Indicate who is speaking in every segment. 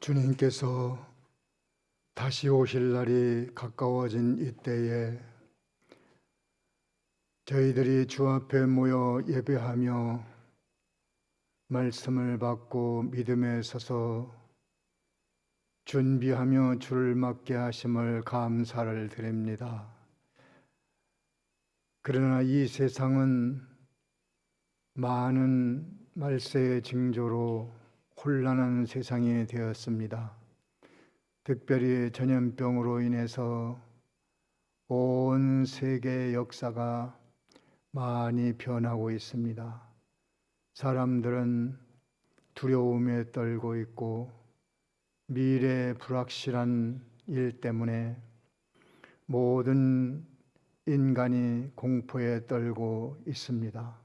Speaker 1: 주님께서 다시 오실 날이 가까워진 이때에 저희들이 주 앞에 모여 예배하며 말씀을 받고 믿음에 서서 준비하며 주를 맞게 하심을 감사를 드립니다. 그러나 이 세상은 많은 말세의 징조로 혼란한 세상이 되었습니다. 특별히 전염병으로 인해서 온 세계의 역사가 많이 변하고 있습니다. 사람들은 두려움에 떨고 있고 미래의 불확실한 일 때문에 모든 인간이 공포에 떨고 있습니다.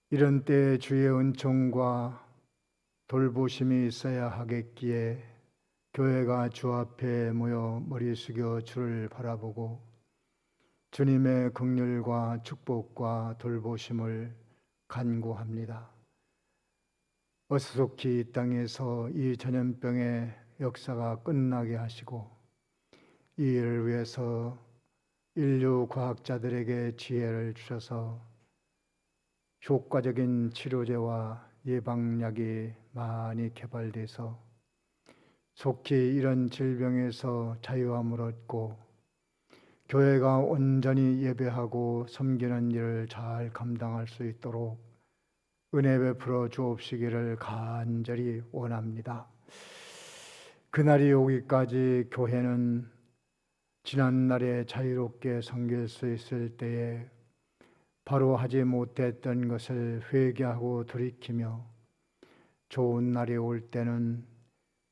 Speaker 1: 이런 때에 주의 은총과 돌보심이 있어야 하겠기에 교회가 주 앞에 모여 머리 숙여 주를 바라보고 주님의 긍휼과 축복과 돌보심을 간구합니다. 어수속히 이 땅에서 이 전염병의 역사가 끝나게 하시고 이 일을 위해서 인류 과학자들에게 지혜를 주셔서 효과적인 치료제와 예방약이 많이 개발돼서 속히 이런 질병에서 자유함을 얻고 교회가 온전히 예배하고 섬기는 일을 잘 감당할 수 있도록 은혜 베풀어 주옵시기를 간절히 원합니다. 그날이 오기까지 교회는 지난날에 자유롭게 섬길 수 있을 때에 바로 하지 못했던 것을 회개하고 돌이키며 좋은 날이 올 때는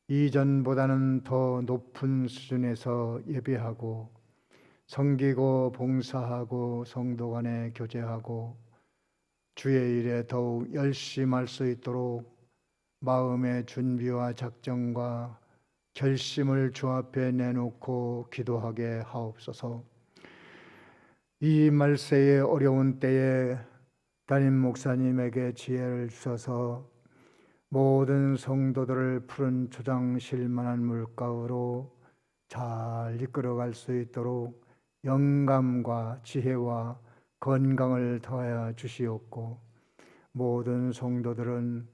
Speaker 1: 이전보다는 더 높은 수준에서 예배하고 섬기고 봉사하고 성도 간에 교제하고 주의 일에 더욱 열심할 수 있도록 마음의 준비와 작정과 결심을 주 앞에 내놓고 기도하게 하옵소서. 이 말세의 어려운 때에 담임 목사님에게 지혜를 주셔서 모든 성도들을 푸른 초장실 만한 물가로 잘 이끌어갈 수 있도록 영감과 지혜와 건강을 더하여 주시옵고 모든 성도들은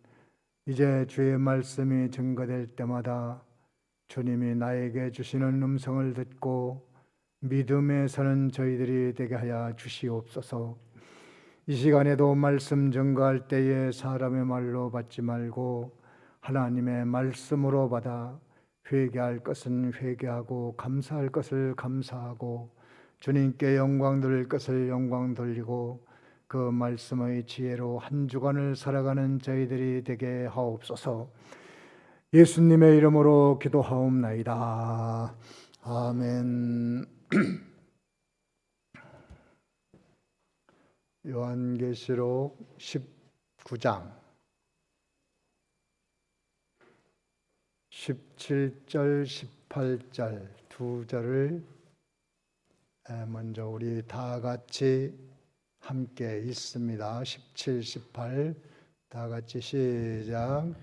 Speaker 1: 이제 주의 말씀이 증거될 때마다 주님이 나에게 주시는 음성을 듣고 믿음에 서는 저희들이 되게 하여 주시옵소서. 이 시간에도 말씀 증거할 때에 사람의 말로 받지 말고 하나님의 말씀으로 받아 회개할 것은 회개하고 감사할 것을 감사하고 주님께 영광 돌릴 것을 영광 돌리고 그 말씀의 지혜로 한 주간을 살아가는 저희들이 되게 하옵소서. 예수님의 이름으로 기도하옵나이다. 아멘. 요한계시록 19장 17절 18절 두 절을 먼저 우리 다 같이 함께 읽습니다. 17, 18 다 같이 시작.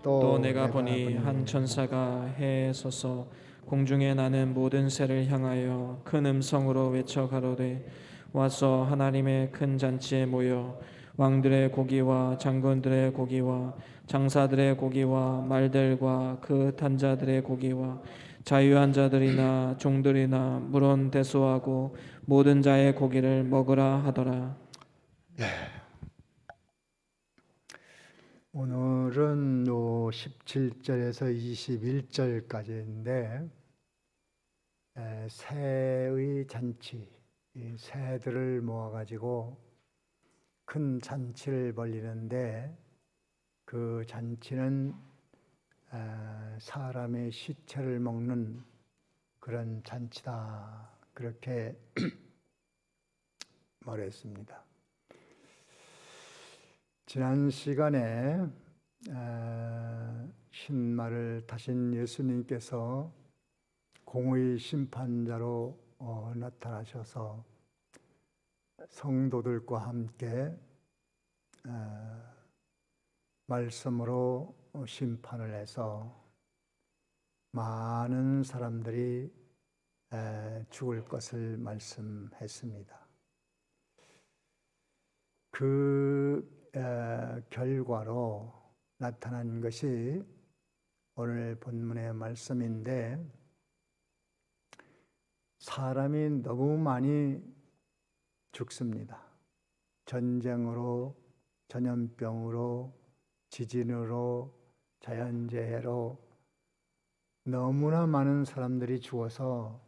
Speaker 2: 또 내가 보니 한 천사가 해에 서서 공중에 나는 모든 새를 향하여 큰 음성으로 외쳐 가로되 와서 하나님의 큰 잔치에 모여 왕들의 고기와 장군들의 고기와 장사들의 고기와 말들과 그 탄 자들의 고기와 자유한 자들이나 종들이나 물론 대소하고 모든 자의 고기를 먹으라 하더라.
Speaker 1: 오늘은 17절에서 21절까지인데 새의 잔치, 이 새들을 모아가지고 큰 잔치를 벌리는데 그 잔치는 사람의 시체를 먹는 그런 잔치다, 그렇게 말했습니다. 지난 시간에 신말을 타신 예수님께서 공의 심판자로 나타나셔서 성도들과 함께 말씀으로 심판을 해서 많은 사람들이 죽을 것을 말씀했습니다. 그 결과로 나타난 것이 오늘 본문의 말씀인데, 사람이 너무 많이 죽습니다. 전쟁으로, 전염병으로, 지진으로, 자연재해로 너무나 많은 사람들이 죽어서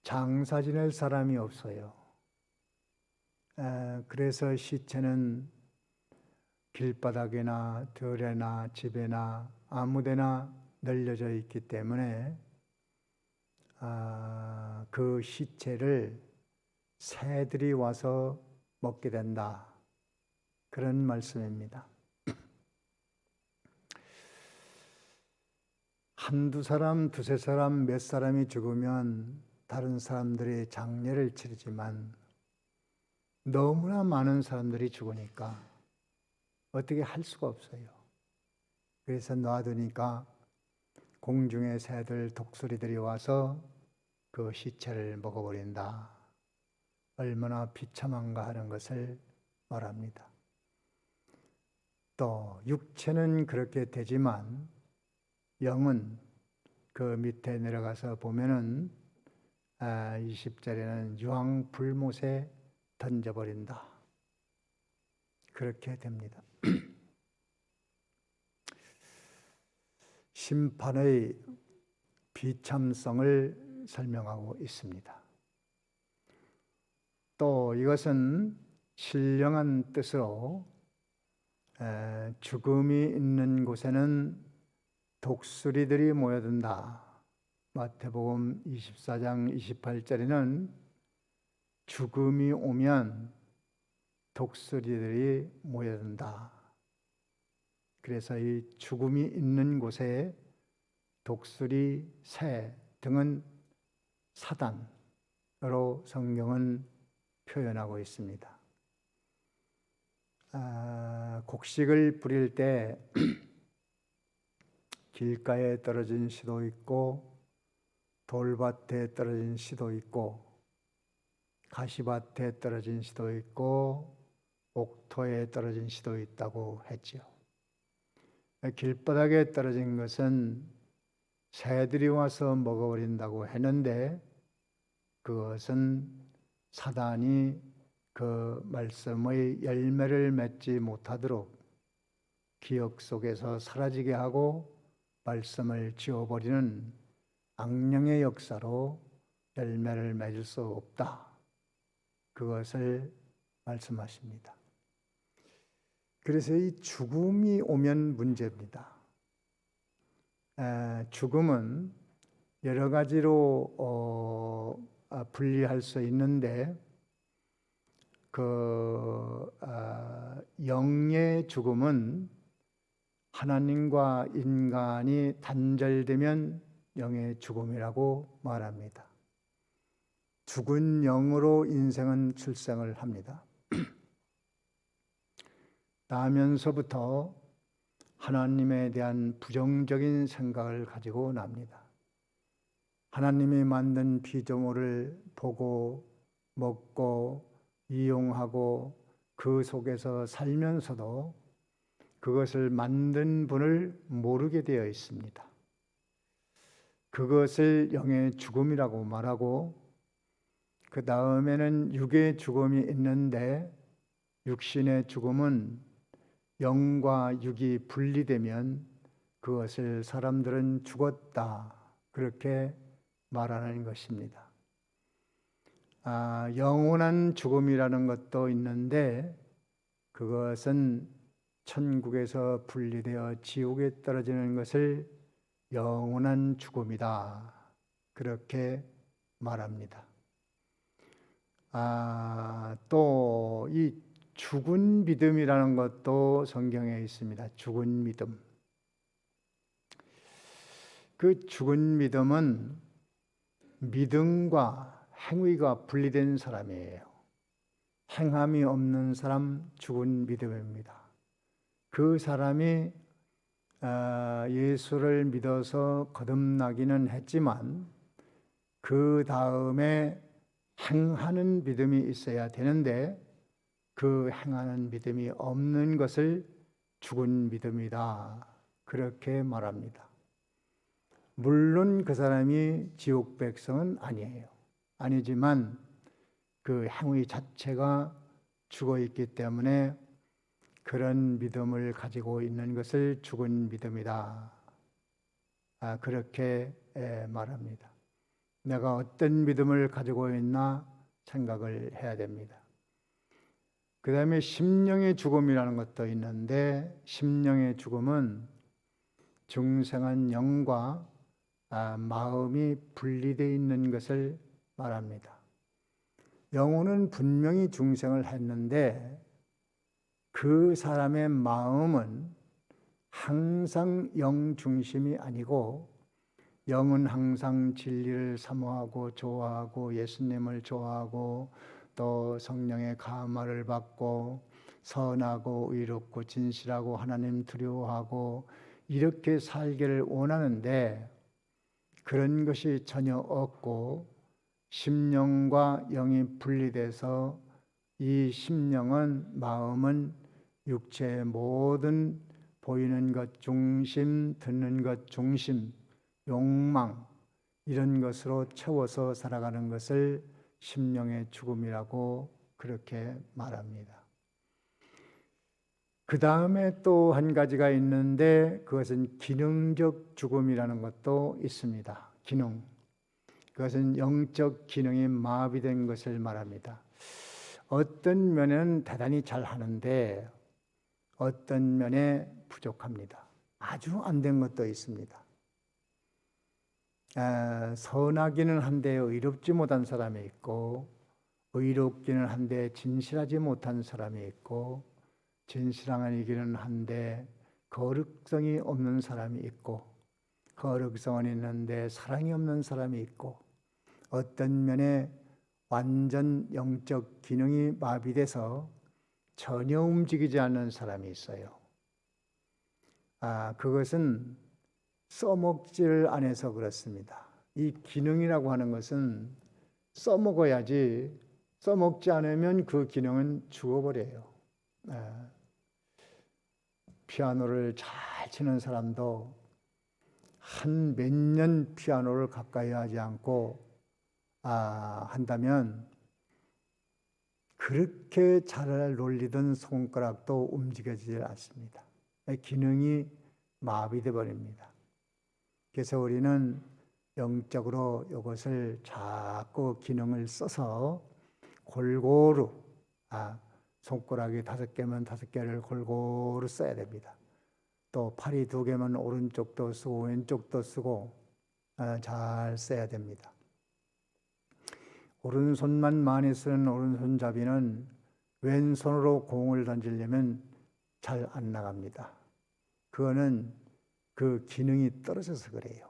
Speaker 1: 장사 지낼 사람이 없어요. 그래서 시체는 길바닥이나 들에나 집에나 아무데나 널려져 있기 때문에 그 시체를 새들이 와서 먹게 된다, 그런 말씀입니다. 한두 사람, 두세 사람, 몇 사람이 죽으면 다른 사람들이 장례를 치르지만 너무나 많은 사람들이 죽으니까 어떻게 할 수가 없어요. 그래서 놔두니까 공중의 새들, 독수리들이 와서 그 시체를 먹어버린다. 얼마나 비참한가 하는 것을 말합니다. 또 육체는 그렇게 되지만 영은 그 밑에 내려가서 보면은 20절에는 유황불못에 던져버린다, 그렇게 됩니다. 심판의 비참성을 설명하고 있습니다. 또 이것은 신령한 뜻으로 죽음이 있는 곳에는 독수리들이 모여든다. 마태복음 24장 28절에는 죽음이 오면 독수리들이 모여든다. 그래서 이 죽음이 있는 곳에 독수리, 새 등은 사단으로 성경은 표현하고 있습니다. 곡식을 뿌릴 때 길가에 떨어진 씨도 있고, 돌밭에 떨어진 씨도 있고, 가시밭에 떨어진 씨도 있고, 옥토에 떨어진 씨도 있다고 했지요. 길바닥에 떨어진 것은 새들이 와서 먹어버린다고 했는데, 그것은 사단이 그 말씀의 열매를 맺지 못하도록 기억 속에서 사라지게 하고 말씀을 지워버리는 악령의 역사로 열매를 맺을 수 없다, 그것을 말씀하십니다. 그래서 이 죽음이 오면 문제입니다. 죽음은 여러 가지로 분리할 수 있는데, 영의 죽음은 하나님과 인간이 단절되면 영의 죽음이라고 말합니다. 죽은 영으로 인생은 출생을 합니다. 나면서부터 하나님에 대한 부정적인 생각을 가지고 납니다. 하나님이 만든 피조물을 보고 먹고 이용하고 그 속에서 살면서도 그것을 만든 분을 모르게 되어 있습니다. 그것을 영의 죽음이라고 말하고, 그 다음에는 육의 죽음이 있는데, 육신의 죽음은 영과 육이 분리되면 그것을 사람들은 죽었다, 그렇게 말하는 것입니다. 영원한 죽음이라는 것도 있는데, 그것은 천국에서 분리되어 지옥에 떨어지는 것을 영원한 죽음이다, 그렇게 말합니다. 또 이 죽은 믿음이라는 것도 성경에 있습니다. 죽은 믿음. 그 죽은 믿음은 믿음과 행위가 분리된 사람이에요. 행함이 없는 사람 죽은 믿음입니다. 그 사람이 예수를 믿어서 거듭나기는 했지만 그 다음에 행하는 믿음이 있어야 되는데 그 행하는 믿음이 없는 것을 죽은 믿음이다. 그렇게 말합니다. 물론 그 사람이 지옥 백성은 아니에요. 아니지만 그 행위 자체가 죽어 있기 때문에 그런 믿음을 가지고 있는 것을 죽은 믿음이다. 그렇게 말합니다. 내가 어떤 믿음을 가지고 있나 생각을 해야 됩니다. 그 다음에 심령의 죽음이라는 것도 있는데 심령의 죽음은 중생한 영과 마음이 분리되어 있는 것을 말합니다. 영혼은 분명히 중생을 했는데 그 사람의 마음은 항상 영 중심이 아니고 영은 항상 진리를 사모하고 좋아하고 예수님을 좋아하고 또 성령의 감화를 받고 선하고 의롭고 진실하고 하나님 두려워하고 이렇게 살기를 원하는데 그런 것이 전혀 없고 심령과 영이 분리돼서 이 심령은 마음은 육체의 모든 보이는 것 중심, 듣는 것 중심, 욕망 이런 것으로 채워서 살아가는 것을 심령의 죽음이라고 그렇게 말합니다. 그 다음에 또 한 가지가 있는데 그것은 기능적 죽음이라는 것도 있습니다. 기능. 그것은 영적 기능이 마비된 것을 말합니다. 어떤 면에는 대단히 잘하는데 어떤 면에 부족합니다. 아주 안 된 것도 있습니다. 선하기는 한데 의롭지 못한 사람이 있고 의롭기는 한데 진실하지 못한 사람이 있고 진실하기는 한데 거룩성이 없는 사람이 있고 거룩성은 있는데 사랑이 없는 사람이 있고 어떤 면에 완전 영적 기능이 마비돼서 전혀 움직이지 않는 사람이 있어요. 그것은 써먹지를 안 해서 그렇습니다. 이 기능이라고 하는 것은 써먹어야지 써먹지 않으면 그 기능은 죽어버려요. 피아노를 잘 치는 사람도 한 몇 년 피아노를 가까이 하지 않고 한다면 그렇게 잘 놀리던 손가락도 움직여지지 않습니다. 기능이 마비돼 버립니다. 그래서 우리는 영적으로 이것을 자꾸 기능을 써서 골고루 손가락이 5개면 5개를 골고루 써야 됩니다. 또 팔이 2개면 오른쪽도 쓰고 왼쪽도 쓰고 잘 써야 됩니다. 오른손만 많이 쓰는 오른손잡이는 왼손으로 공을 던지려면 잘 안 나갑니다. 그거는 그 기능이 떨어져서 그래요.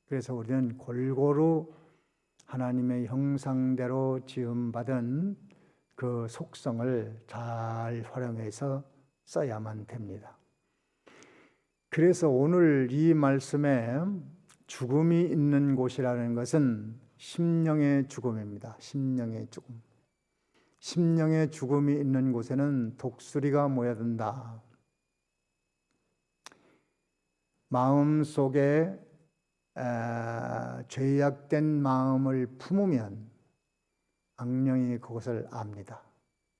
Speaker 1: 그래서 우리는 골고루 하나님의 형상대로 지음받은 그 속성을 잘 활용해서 써야만 됩니다. 그래서 오늘 이 말씀에 죽음이 있는 곳이라는 것은 심령의 죽음입니다. 심령의 죽음. 심령의 죽음이 있는 곳에는 독수리가 모여든다. 마음 속에 죄악된 마음을 품으면 악령이 그것을 압니다.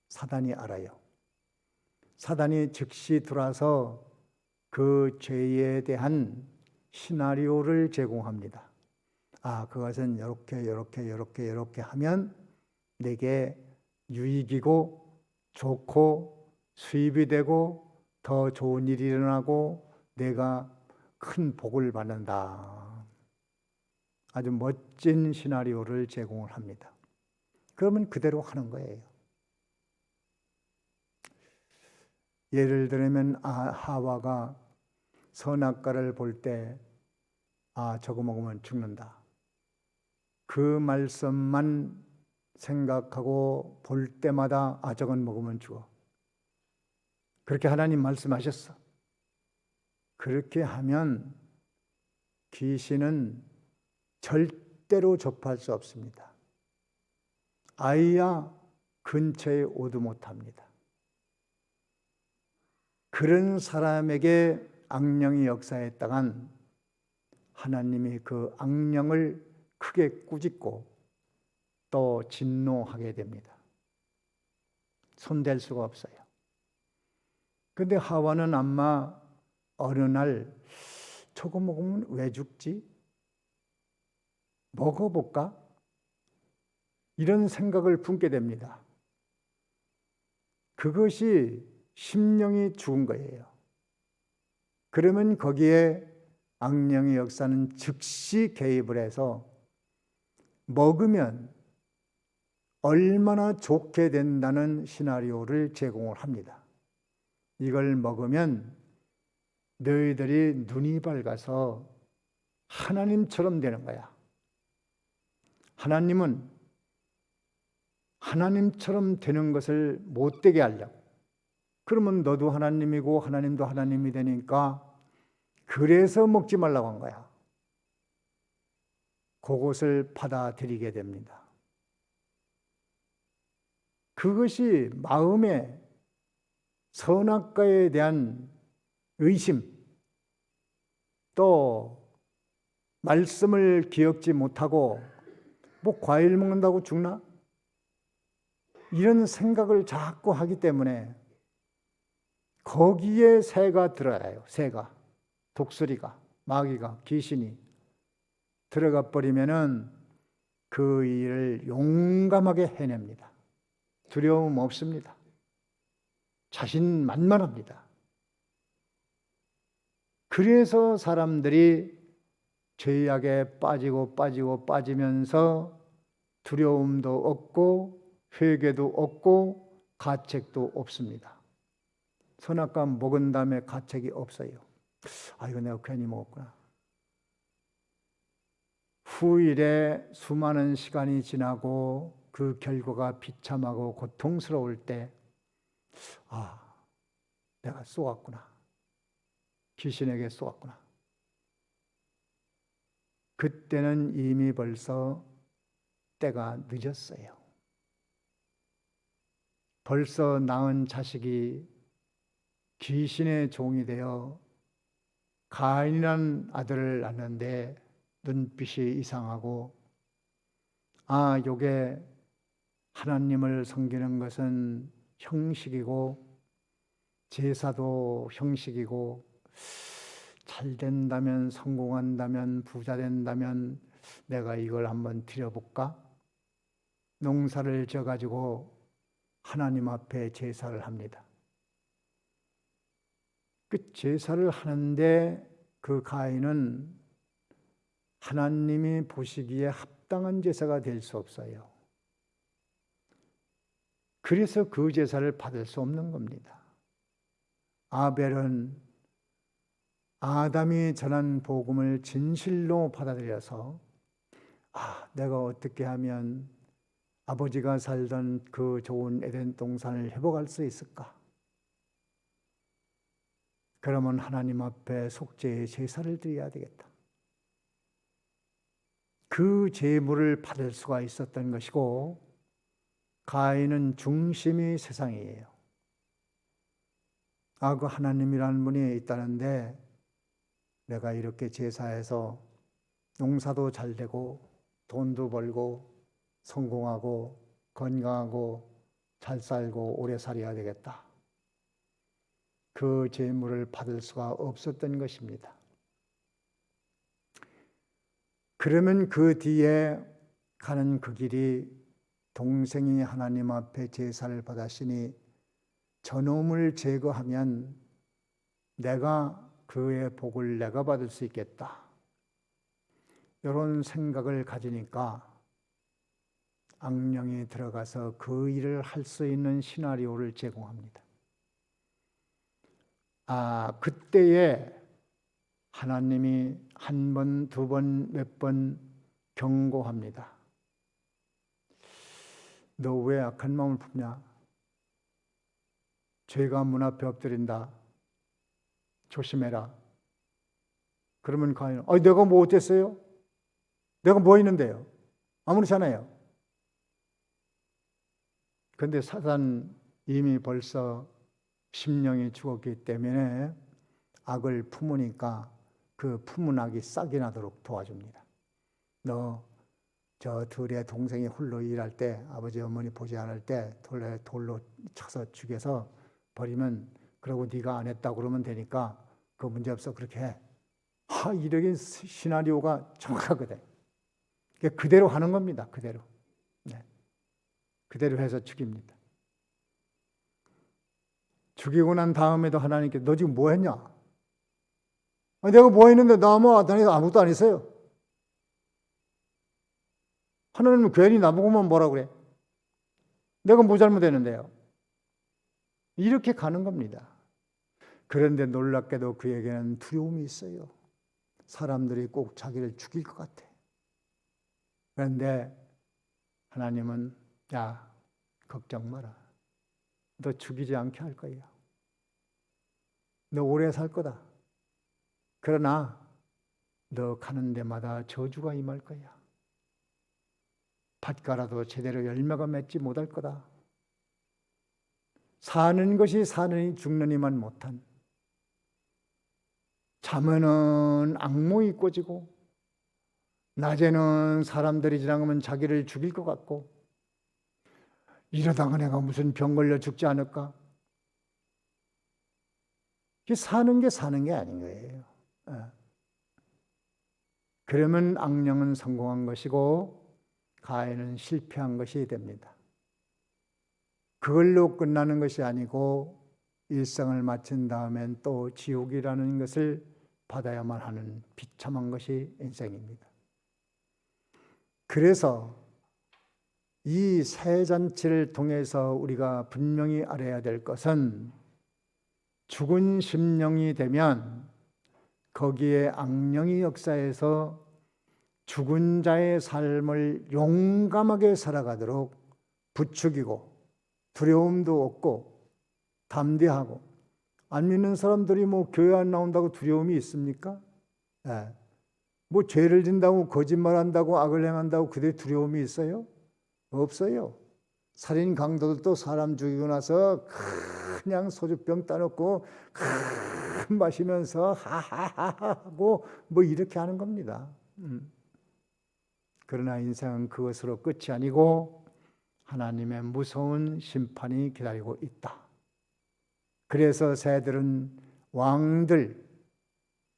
Speaker 1: 사단이 알아요. 사단이 즉시 들어와서 그 죄에 대한 시나리오를 제공합니다. 그것은 이렇게 하면 내게 유익이고 좋고 수입이 되고 더 좋은 일이 일어나고 내가 큰 복을 받는다. 아주 멋진 시나리오를 제공을 합니다. 그러면 그대로 하는 거예요. 예를 들면 하와가 선악과를 볼 때 저거 먹으면 죽는다. 그 말씀만 생각하고 볼 때마다 저건 먹으면 죽어. 그렇게 하나님 말씀하셨어. 그렇게 하면 귀신은 절대로 접할 수 없습니다. 아이야 근처에 오도 못합니다. 그런 사람에게 악령이 역사했다간 하나님이 그 악령을 크게 꾸짖고 또 진노하게 됩니다. 손댈 수가 없어요. 근데 하와는 아마 어느 날 저거 먹으면 왜 죽지? 먹어볼까? 이런 생각을 품게 됩니다. 그것이 심령이 죽은 거예요. 그러면 거기에 악령의 역사는 즉시 개입을 해서 먹으면 얼마나 좋게 된다는 시나리오를 제공을 합니다. 이걸 먹으면 너희들이 눈이 밝아서 하나님처럼 되는 거야. 하나님은 하나님처럼 되는 것을 못 되게 하려고. 그러면 너도 하나님이고 하나님도 하나님이 되니까 그래서 먹지 말라고 한 거야. 그것을 받아들이게 됩니다. 그것이 마음에 선악과에 대한 의심, 또 말씀을 기억지 못하고 뭐 과일 먹는다고 죽나? 이런 생각을 자꾸 하기 때문에 거기에 새가 들어가요. 새가, 독수리가, 마귀가, 귀신이 들어가 버리면은 그 일을 용감하게 해냅니다. 두려움 없습니다. 자신만만합니다. 그래서 사람들이 죄악에 빠지면서 두려움도 없고 회개도 없고 가책도 없습니다. 선악과 먹은 다음에 가책이 없어요. 이거 내가 괜히 먹었구나. 후일에 수많은 시간이 지나고 그 결과가 비참하고 고통스러울 때 내가 쏘았구나. 귀신에게 쏘았구나. 그때는 이미 벌써 때가 늦었어요. 벌써 낳은 자식이 귀신의 종이 되어 가인이라는 아들을 낳는데 눈빛이 이상하고 요게 하나님을 섬기는 것은 형식이고 제사도 형식이고 잘 된다면, 성공한다면, 부자 된다면 내가 이걸 한번 드려볼까? 농사를 지어가지고 하나님 앞에 제사를 합니다. 그 제사를 하는데 그 가인은 하나님이 보시기에 합당한 제사가 될 수 없어요. 그래서 그 제사를 받을 수 없는 겁니다. 아벨은 아담이 전한 복음을 진실로 받아들여서 내가 어떻게 하면 아버지가 살던 그 좋은 에덴 동산을 회복할 수 있을까? 그러면 하나님 앞에 속죄의 제사를 드려야 되겠다. 그 제물을 받을 수가 있었던 것이고 가인은 중심이 세상이에요. 그 하나님이라는 분이 있다는데 내가 이렇게 제사해서 농사도 잘 되고 돈도 벌고 성공하고 건강하고 잘 살고 오래 살아야 되겠다. 그 제물을 받을 수가 없었던 것입니다. 그러면 그 뒤에 가는 그 길이 동생이 하나님 앞에 제사를 받았으니 저놈을 제거하면 내가 그의 복을 내가 받을 수 있겠다. 이런 생각을 가지니까 악령이 들어가서 그 일을 할 수 있는 시나리오를 제공합니다. 그때에 하나님이 한 번, 두 번, 몇 번 경고합니다. 너 왜 악한 마음을 품냐? 죄가 문 앞에 엎드린다. 조심해라. 그러면 가인은 내가 뭐 어땠어요? 내가 뭐 했는데요? 아무렇잖아요. 그런데 사단 이미 벌써 심령이 죽었기 때문에 악을 품으니까 그 품은 악이 싹이 나도록 도와줍니다. 너 저 들의 동생이 홀로 일할 때 아버지 어머니 보지 않을 때 돌로 쳐서 죽여서 버리면 그러고 네가 안 했다고 그러면 되니까 그 문제 없어 그렇게 해. 이런 시나리오가 정확하거든. 그대로 하는 겁니다. 그대로. 네. 그대로 해서 죽입니다. 죽이고 난 다음에도 하나님께 너 지금 뭐 했냐? 내가 뭐 했는데 나 아무것도 안 했어요. 하나님은 괜히 나보고만 뭐라 그래? 내가 뭐 잘못했는데요? 이렇게 가는 겁니다. 그런데 놀랍게도 그에게는 두려움이 있어요. 사람들이 꼭 자기를 죽일 것 같아. 그런데 하나님은 야, 걱정 마라. 너 죽이지 않게 할 거야. 너 오래 살 거다. 그러나 너 가는 데마다 저주가 임할 거야. 밭가라도 제대로 열매가 맺지 못할 거다. 사는 것이 사느니 죽느니만 못한, 자면은 악몽이 꿔지고 낮에는 사람들이 지나가면 자기를 죽일 것 같고 이러다가 내가 무슨 병 걸려 죽지 않을까? 사는 게 사는 게 아닌 거예요. 그러면 악령은 성공한 것이고 가인은 실패한 것이 됩니다. 그걸로 끝나는 것이 아니고 일생을 마친 다음엔 또 지옥이라는 것을 받아야만 하는 비참한 것이 인생입니다. 그래서 이 새 잔치를 통해서 우리가 분명히 알아야 될 것은 죽은 심령이 되면 거기에 악령이 역사해서 죽은 자의 삶을 용감하게 살아가도록 부추기고 두려움도 없고 담대하고, 안 믿는 사람들이 뭐 교회 안 나온다고 두려움이 있습니까? 뭐 죄를 진다고 거짓말한다고 악을 행한다고 그들의 두려움이 있어요? 없어요. 살인 강도들도 사람 죽이고 나서 그냥 소주병 따놓고 마시면서 하하하하고 뭐 이렇게 하는 겁니다. 그러나 인생은 그것으로 끝이 아니고 하나님의 무서운 심판이 기다리고 있다. 그래서 새들은 왕들,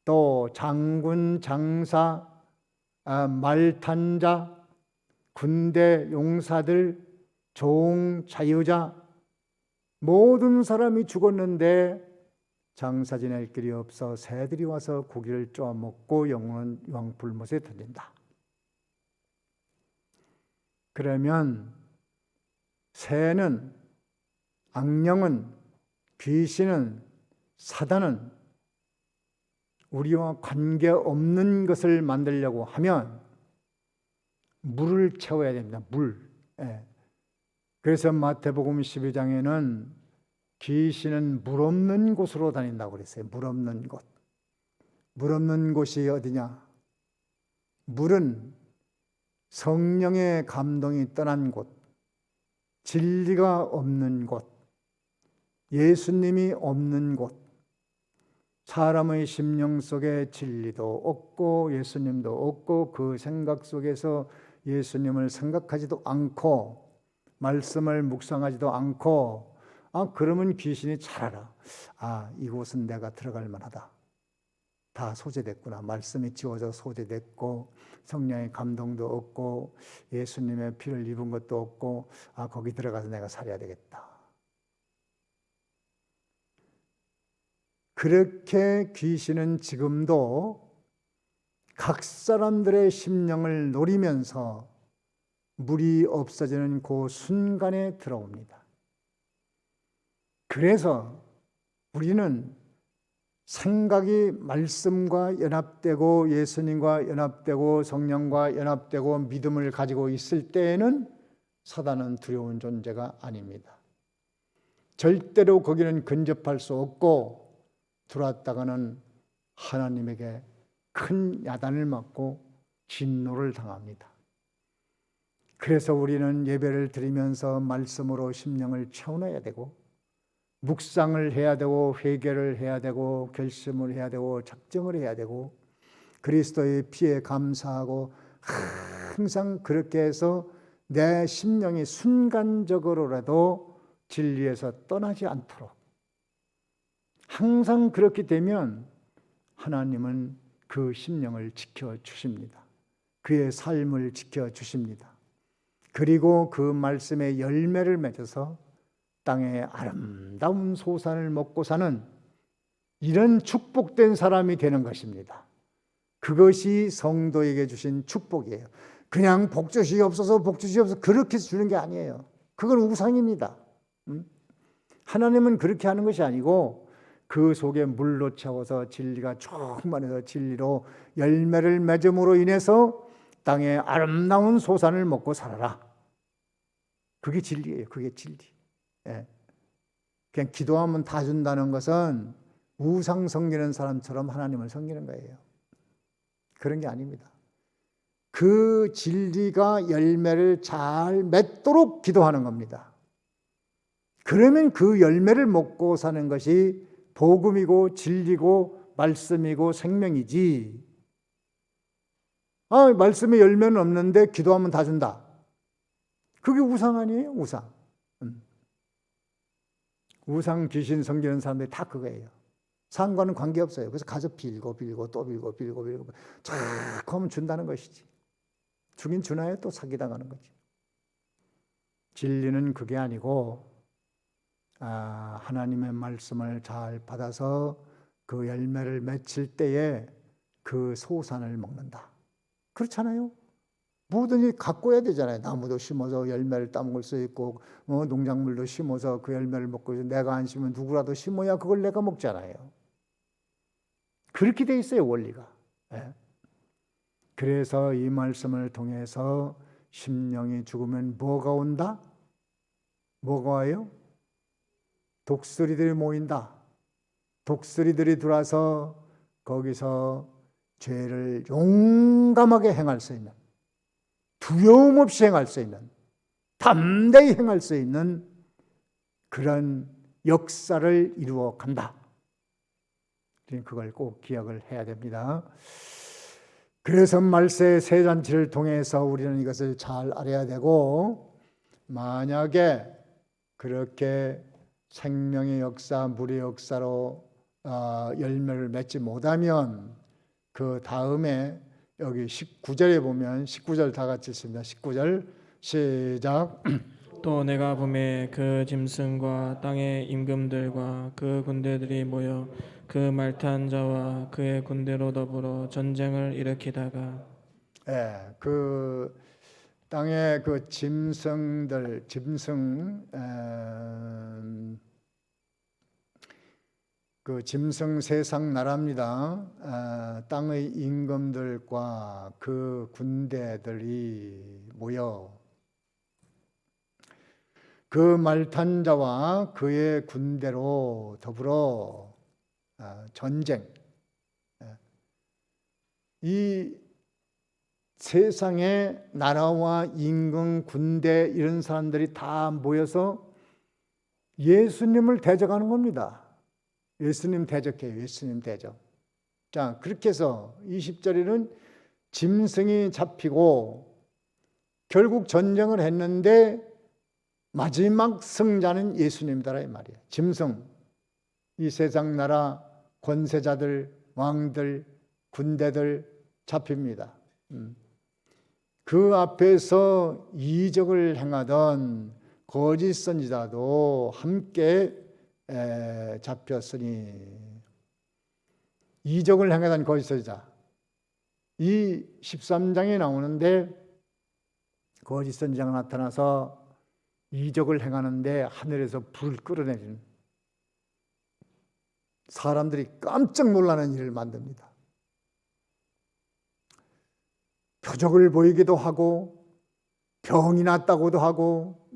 Speaker 1: 또 장군, 장사, 말탄자, 군대 용사들, 종, 자유자, 모든 사람이 죽었는데 장사 지낼 길이 없어 새들이 와서 고기를 쪼아먹고 영혼은 유황불못에 던진다. 그러면 새는, 악령은, 귀신은, 사단은 우리와 관계없는 것을 만들려고 하면 물을 채워야 됩니다. 물. 그래서 마태복음 12장에는 귀신은 물 없는 곳으로 다닌다고 그랬어요. 물 없는 곳. 물 없는 곳이 어디냐? 물은 성령의 감동이 떠난 곳, 진리가 없는 곳, 예수님이 없는 곳, 사람의 심령 속에 진리도 없고 예수님도 없고 그 생각 속에서 예수님을 생각하지도 않고 말씀을 묵상하지도 않고 그러면 귀신이 잘 알아. 이곳은 내가 들어갈 만하다. 다 소재됐구나. 말씀이 지워져 소재됐고 성령의 감동도 없고 예수님의 피를 입은 것도 없고 거기 들어가서 내가 살아야 되겠다. 그렇게 귀신은 지금도 각 사람들의 심령을 노리면서 물이 없어지는 그 순간에 들어옵니다. 그래서 우리는 생각이 말씀과 연합되고 예수님과 연합되고 성령과 연합되고 믿음을 가지고 있을 때에는 사단은 두려운 존재가 아닙니다. 절대로 거기는 근접할 수 없고 들어왔다가는 하나님에게 큰 야단을 맞고 진노를 당합니다. 그래서 우리는 예배를 드리면서 말씀으로 심령을 채워놔야 되고 묵상을 해야 되고 회개를 해야 되고 결심을 해야 되고 작정을 해야 되고 그리스도의 피에 감사하고 항상 그렇게 해서 내 심령이 순간적으로라도 진리에서 떠나지 않도록 항상 그렇게 되면 하나님은 그 심령을 지켜주십니다. 그의 삶을 지켜주십니다. 그리고 그 말씀의 열매를 맺어서 땅의 아름다운 소산을 먹고 사는 이런 축복된 사람이 되는 것입니다. 그것이 성도에게 주신 축복이에요. 그냥 복주시옵소서 복주시옵소서 그렇게 주는 게 아니에요. 그건 우상입니다. 하나님은 그렇게 하는 것이 아니고 그 속에 물로 채워서 진리가 충만해서 진리로 열매를 맺음으로 인해서 땅의 아름다운 소산을 먹고 살아라. 그게 진리예요. 그게 진리. 예. 그냥 기도하면 다 준다는 것은 우상 섬기는 사람처럼 하나님을 섬기는 거예요. 그런 게 아닙니다. 그 진리가 열매를 잘 맺도록 기도하는 겁니다. 그러면 그 열매를 먹고 사는 것이 복음이고 진리고 말씀이고 생명이지. 말씀에 열매는 없는데 기도하면 다 준다. 그게 우상 아니에요? 우상. 우상 귀신 섬기는 사람들이 다 그거예요. 상과는 관계없어요. 그래서 가서 빌고 또 빌고 쫙 하면 준다는 것이지. 주긴 주나요? 또 사기당하는 거지. 진리는 그게 아니고 하나님의 말씀을 잘 받아서 그 열매를 맺힐 때에 그 소산을 먹는다. 그렇잖아요. 뭐든지 가꿔야 되잖아요. 나무도 심어서 열매를 따먹을 수 있고 농작물도 심어서 그 열매를 먹고 내가 안 심으면 누구라도 심어야 그걸 내가 먹잖아요. 그렇게 돼 있어요. 원리가. 네. 그래서 이 말씀을 통해서 심령이 죽으면 뭐가 온다? 뭐가 와요? 독수리들이 모인다. 독수리들이 들어와서 거기서 죄를 용감하게 행할 수 있는, 두려움 없이 행할 수 있는, 담대히 행할 수 있는 그런 역사를 이루어 간다. 그걸 꼭 기억을 해야 됩니다. 그래서 말세 세 잔치를 통해서 우리는 이것을 잘 알아야 되고, 만약에 그렇게 생명의 역사, 물의 역사로 열매를 맺지 못하면 그 다음에 여기 19절에 보면 19절 다 같이 읽습니다. 19절 시작.
Speaker 2: 또 내가 보매 그 짐승과 땅의 임금들과 그 군대들이 모여 그 말탄 자와 그의 군대로 더불어 전쟁을 일으키다가
Speaker 1: 그 땅의 그 짐승들, 그 짐승 세상 나라입니다. 땅의 임금들과 그 군대들이 모여 그 말탄 자와 그의 군대로 더불어 전쟁. 이 세상의 나라와 임금, 군대 이런 사람들이 다 모여서 예수님을 대적하는 겁니다. 예수님 대적해요. 예수님 대적. 자, 그렇게 해서 20절에는 짐승이 잡히고 결국 전쟁을 했는데 마지막 승자는 예수님이다 이 말이에요. 짐승, 이 세상 나라 권세자들, 왕들, 군대들 잡힙니다. 그 앞에서 이적을 행하던 거짓 선지자도 함께 잡혔으니, 이적을 행하던 거짓 선지자, 이 13장에 나오는데 거짓 선지자가 나타나서 이적을 행하는데 하늘에서 불을 끌어내리는, 사람들이 깜짝 놀라는 일을 만듭니다. 표적을 보이기도 하고 병이 났다고도 하고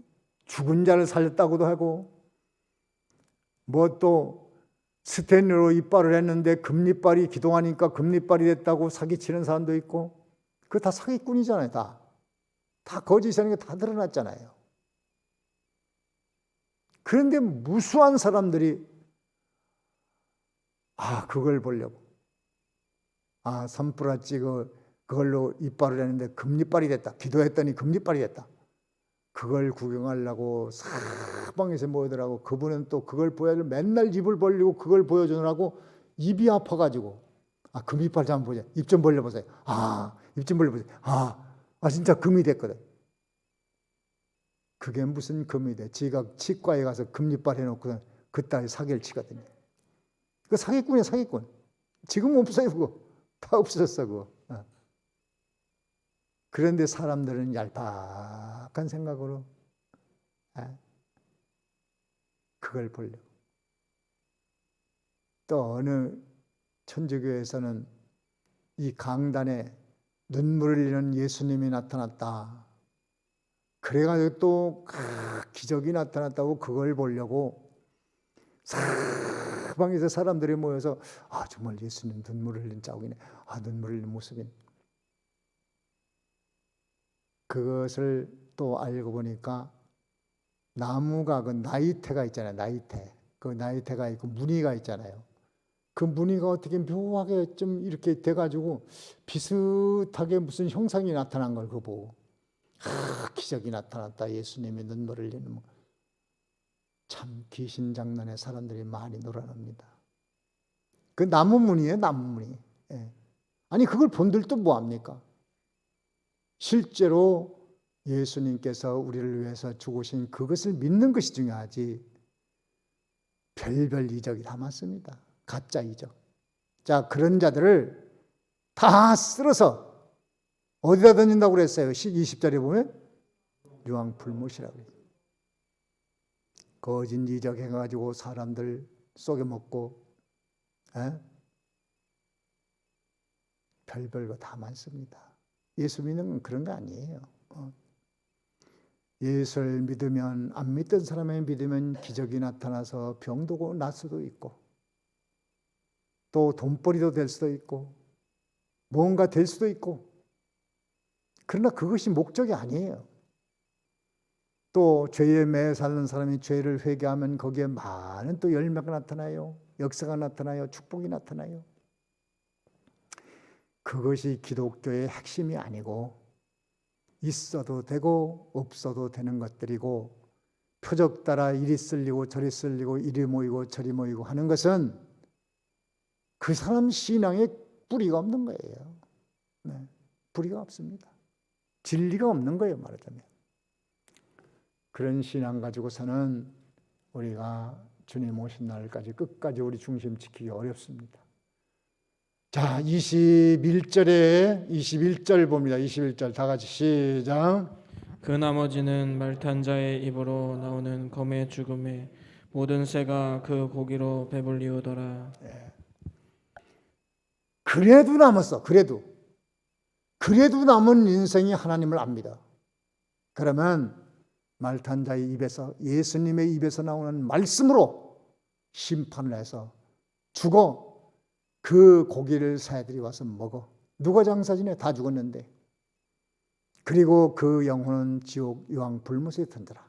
Speaker 1: 죽은 자를 살렸다고도 하고 뭐 또 스테인으로 이빨을 했는데 금리빨이 기동하니까 금리빨이 됐다고 사기치는 사람도 있고 그거 다 사기꾼이잖아요. 다 거짓이라는 게 다 드러났잖아요. 그런데 무수한 사람들이 그걸 보려고 산불았지 그걸로 이빨을 했는데 금리빨이 됐다. 기도했더니 금리빨이 됐다. 그걸 구경하려고 사방에서 모이더라고. 그분은 또 그걸 보여주려 맨날 입을 벌리고 그걸 보여주느라고 입이 아파가지고 금이빨 좀 한번 보자. 입 좀 벌려보세요. 입 좀 벌려보세요. 진짜 금이 됐거든. 그게 무슨 금이 돼. 지가 치과에 가서 금리빨 해놓고 그따위 사기를 치거든요. 그 사기꾼이야, 사기꾼. 지금 없어요, 그거. 다 없어졌어, 그거. 그런데 사람들은 얄팍한 생각으로 그걸 보려고. 또 어느 천주교에서는 이 강단에 눈물을 흘리는 예수님이 나타났다. 그래가지고 또 기적이 나타났다고 그걸 보려고 사방에서 사람들이 모여서 정말 예수님 눈물을 흘린 자국이네. 눈물을 흘린 모습이네. 그것을 또 알고 보니까 나무가 그 나이테가 있잖아요. 나이테. 그 나이테가 있고 무늬가 있잖아요. 그 무늬가 어떻게 묘하게 좀 이렇게 돼가지고 비슷하게 무슨 형상이 나타난 걸 그거 보고 기적이 나타났다. 예수님이 눈물을 흘리는 참 귀신 장난에 사람들이 많이 놀아납니다. 그 나무 무늬예요. 나무 무늬. 아니 그걸 본들도 뭐합니까? 실제로 예수님께서 우리를 위해서 죽으신 그것을 믿는 것이 중요하지 별별 이적이 다 많습니다. 가짜 이적. 자, 그런 자들을 다 쓸어서 어디다 던진다고 그랬어요? 20절에 보면 유황불못이라고 그래요. 거짓 이적 해가지고 사람들 속여먹고 별별 거 다 많습니다. 예수 믿는 건 그런 거 아니에요. 예수를 믿으면 안 믿던 사람이 믿으면 기적이 나타나서 병도 날 수도 있고 또 돈벌이도 될 수도 있고 뭔가 될 수도 있고 그러나 그것이 목적이 아니에요. 또 죄에 매여 사는 사람이 죄를 회개하면 거기에 많은 또 열매가 나타나요. 역사가 나타나요. 축복이 나타나요. 그것이 기독교의 핵심이 아니고 있어도 되고 없어도 되는 것들이고 표적 따라 이리 쓸리고 저리 쓸리고 이리 모이고 저리 모이고 하는 것은 그 사람 신앙에 뿌리가 없는 거예요. 뿌리가 없습니다. 진리가 없는 거예요, 말하자면. 그런 신앙 가지고서는 우리가 주님 오신 날까지 끝까지 우리 중심 지키기 어렵습니다. 자, 21절 봅니다. 21절 다 같이 시작.
Speaker 2: 그 나머지는 말탄 자의 입으로 나오는 검의 죽음에 모든 새가 그 고기로 배불리우더라.
Speaker 1: 그래도 남았어. 그래도 남은 인생이 하나님을 압니다. 그러면 말탄 자의 입에서 예수님의 입에서 나오는 말씀으로 심판을 해서 죽어 그 고기를 새들이 와서 먹어. 누가 장사 지내? 다 죽었는데. 그리고 그 영혼은 지옥 유황 불못에 던져라.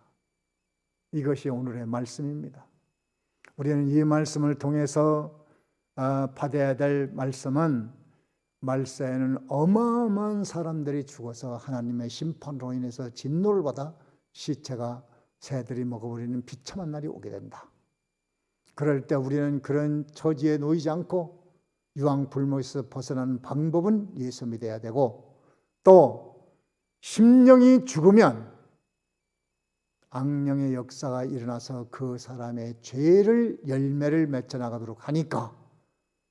Speaker 1: 이것이 오늘의 말씀입니다. 우리는 이 말씀을 통해서 받아야 될 말씀은 말세에는 어마어마한 사람들이 죽어서 하나님의 심판으로 인해서 진노를 받아 시체가 새들이 먹어버리는 비참한 날이 오게 된다. 그럴 때 우리는 그런 처지에 놓이지 않고 유황불못에서 벗어나는 방법은 예수 믿어야 되고 또 심령이 죽으면 악령의 역사가 일어나서 그 사람의 죄를 열매를 맺어 나가도록 하니까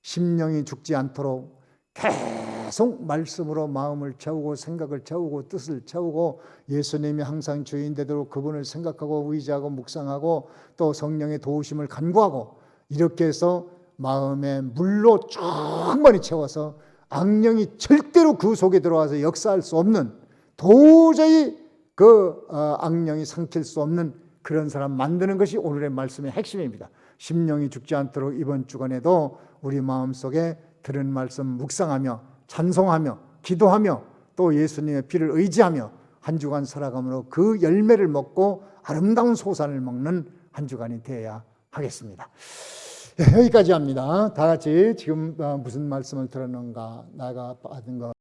Speaker 1: 심령이 죽지 않도록 계속 말씀으로 마음을 채우고 생각을 채우고 뜻을 채우고 예수님이 항상 주인 되도록 그분을 생각하고 의지하고 묵상하고 또 성령의 도우심을 간구하고 이렇게 해서 마음에 물로 충만히 채워서 악령이 절대로 그 속에 들어와서 역사할 수 없는 도저히 그 악령이 삼킬 수 없는 그런 사람 만드는 것이 오늘의 말씀의 핵심입니다. 심령이 죽지 않도록 이번 주간에도 우리 마음속에 들은 말씀 묵상하며 찬송하며 기도하며 또 예수님의 피를 의지하며 한 주간 살아감으로 그 열매를 먹고 아름다운 소산을 먹는 한 주간이 되어야 하겠습니다. 여기까지 합니다. 다 같이 지금 무슨 말씀을 들었는가, 내가 받은 것